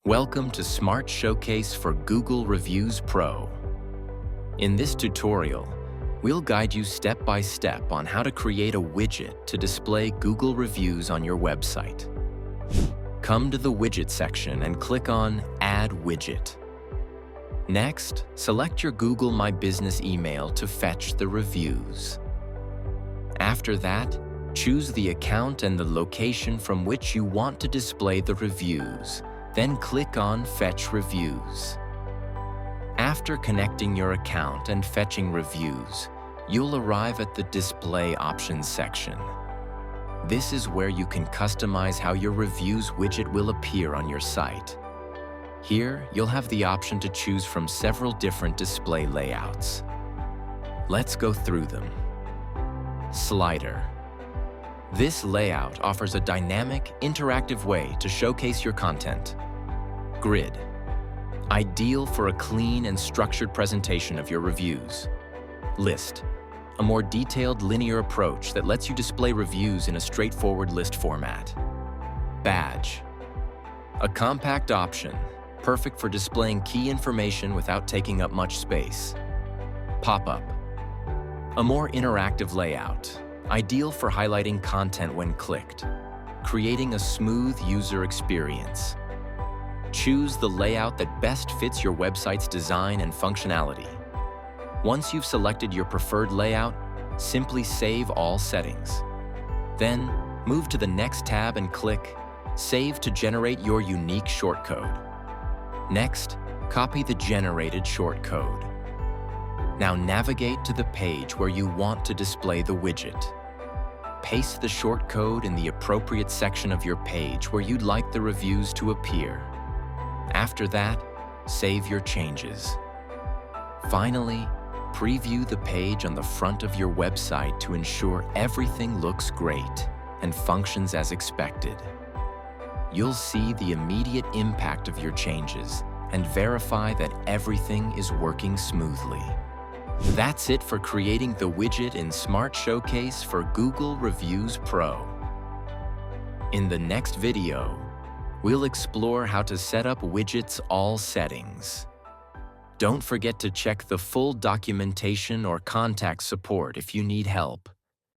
Welcome to Smart Showcase for Google Reviews Pro. In this tutorial, we'll guide you step by step on how to create a widget to display Google reviews on your website. Come to the Widget section and click on Add Widget. Next, select your Google My Business email to fetch the reviews. After that, choose the account and the location from which you want to display the reviews. Then click on Fetch Reviews. After connecting your account and fetching reviews, you'll arrive at the Display Options section. This is where you can customize how your reviews widget will appear on your site. Here, you'll have the option to choose from several different display layouts. Let's go through them. Slider. This layout offers a dynamic, interactive way to showcase your content. Grid. Ideal for a clean and structured presentation of your reviews. List. A more detailed linear approach that lets you display reviews in a straightforward list format. Badge. A compact option, perfect for displaying key information without taking up much space. Pop-up. A more interactive layout, ideal for highlighting content when clicked, creating a smooth user experience. Choose the layout that best fits your website's design and functionality. Once you've selected your preferred layout, simply save all settings. Then, move to the next tab and click Save to generate your unique shortcode. Next, copy the generated shortcode. Now navigate to the page where you want to display the widget. Paste the shortcode in the appropriate section of your page where you'd like the reviews to appear. After that, save your changes. Finally, preview the page on the front of your website to ensure everything looks great and functions as expected. You'll see the immediate impact of your changes and verify that everything is working smoothly. That's it for creating the widget in Smart Showcase for Google Reviews Pro. In the next video, we'll explore how to set up widgets all settings. Don't forget to check the full documentation or contact support if you need help.